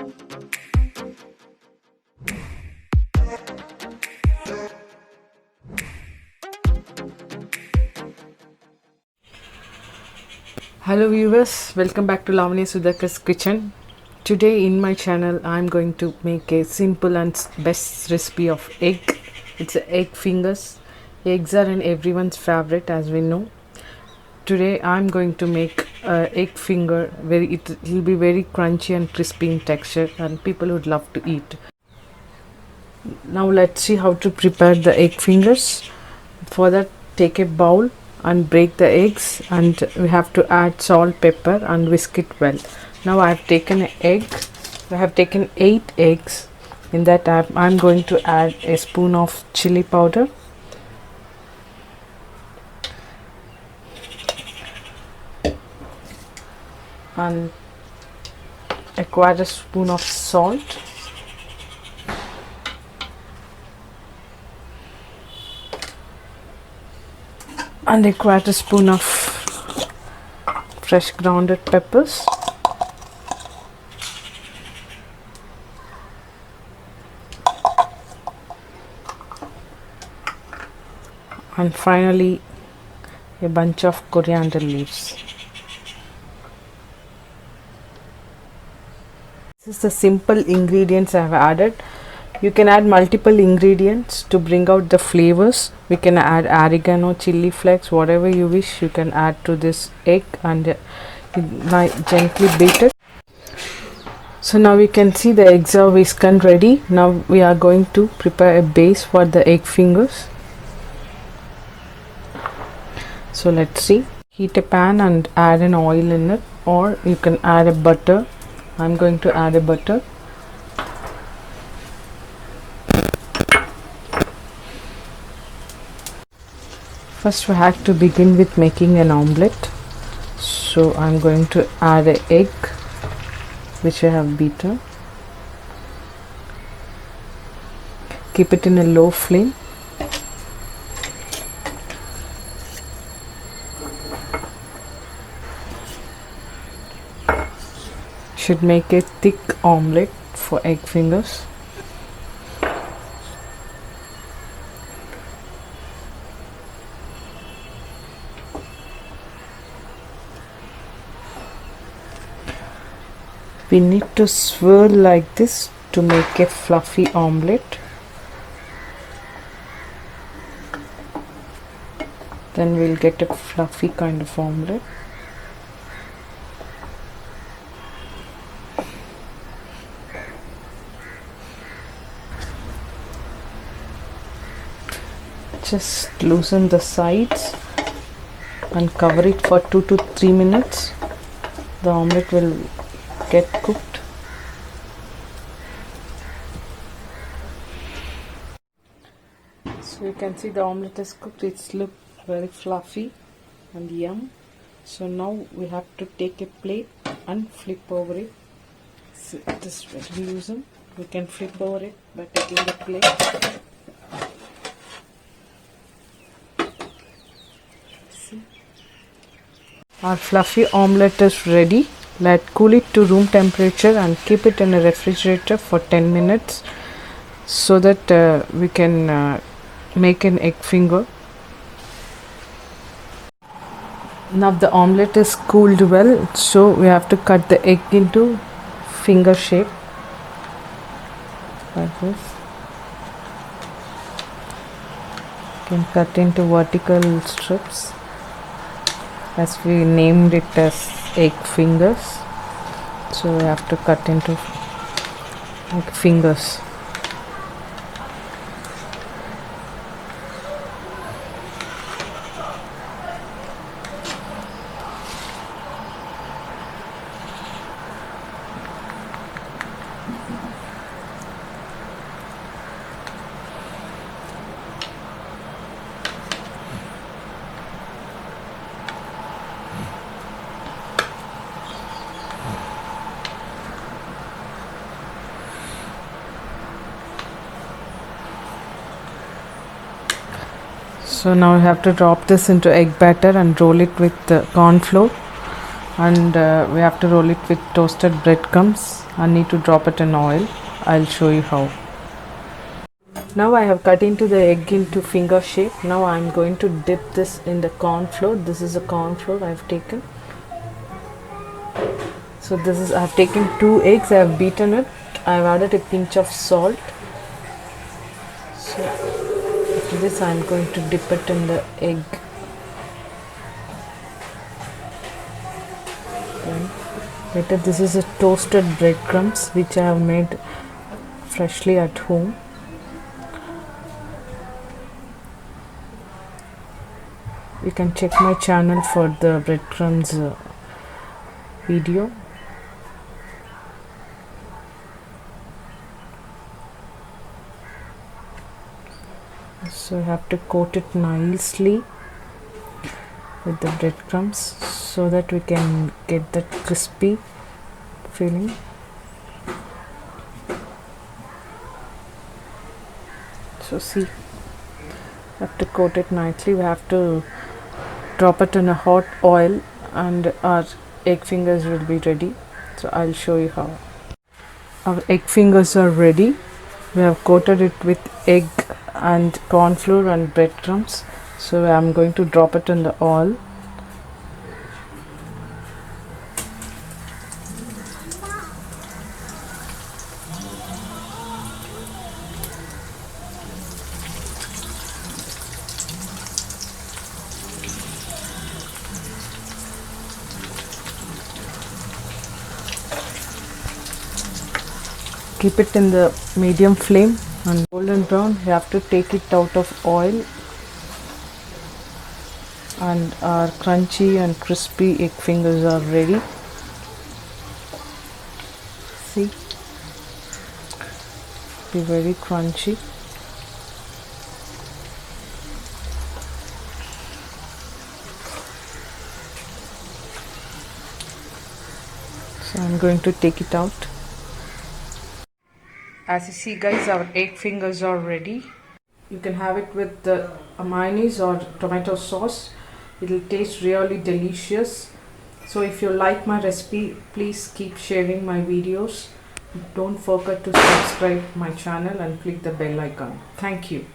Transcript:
Hello viewers, welcome back to Lavanya Sudhakar's kitchen. Today in my channel I'm going to make a simple and best recipe of egg. It's egg fingers. Eggs are in everyone's favorite, as we know. Today I'm going to make egg finger. It will be very crunchy and crispy in texture, and people would love to eat. Now let's see how to prepare the egg fingers. For that, take a bowl and break the eggs, and we have to add salt, pepper and whisk it well. Now I have taken an egg. I have taken 8 eggs. In that I'm going to add a spoon of chili powder, and a quarter spoon of salt, and a quarter spoon of fresh grounded peppers, and finally a bunch of coriander leaves. This is the simple ingredients I have added. You can add multiple ingredients to bring out the flavors. We can add oregano, chili flakes, whatever you wish you can add to this egg, and gently beat it. So now you can see the eggs are whisked and ready. Now we are going to prepare a base for the egg fingers. So let's see. Heat a pan and add an oil in it, or you can add a butter. I'm going to add a butter. First we have to begin with making an omelette. So I'm going to add an egg which I have beaten. Keep it in a low flame. Should make a thick omelette for egg fingers. We need to swirl like this to make a fluffy omelette. Then we'll get a fluffy kind of omelette. Just loosen the sides and cover it for 2 to 3 minutes. The omelette will get cooked. So you can see the omelette is cooked. It's looked very fluffy and yum. So now we have to take a plate and flip over it. So it is very loosened. We can flip over it by taking the plate. See? Our fluffy omelette is ready. Let cool it to room temperature and keep it in a refrigerator for 10 minutes so that we can make an egg finger. Now the omelette is cooled well, so we have to cut the egg into finger shape like this. You can cut into vertical strips, as we named it as egg fingers. So we have to cut into egg fingers. So now I have to drop this into egg batter and roll it with the corn flour and we have to roll it with toasted breadcrumbs and need to drop it in oil. I'll show you how. Now I have cut into the egg into finger shape. Now I'm going to dip this in the corn flour. This is the corn flour I've taken. So this is, I've taken 2 eggs, I have beaten it, I've added a pinch of salt. So after this I'm going to dip it in the egg. Later, this is a toasted breadcrumbs which I have made freshly at home. You can check my channel for the breadcrumbs video. So I have to coat it nicely with the breadcrumbs so that we can get that crispy feeling. So see, we have to coat it nicely. We have to drop it in a hot oil and our egg fingers will be ready. So I'll show you how. Our egg fingers are ready. We have coated it with egg and corn flour and breadcrumbs. So I'm going to drop it in the oil. Keep it in the medium flame and golden brown. You have to take it out of oil, and our crunchy and crispy egg fingers are ready. See, be very crunchy. So I'm going to take it out. As you see guys, our egg fingers are ready. You can have it with the mayonnaise or tomato sauce. It will taste really delicious. So if you like my recipe, please keep sharing my videos. Don't forget to subscribe my channel and click the bell icon. Thank you.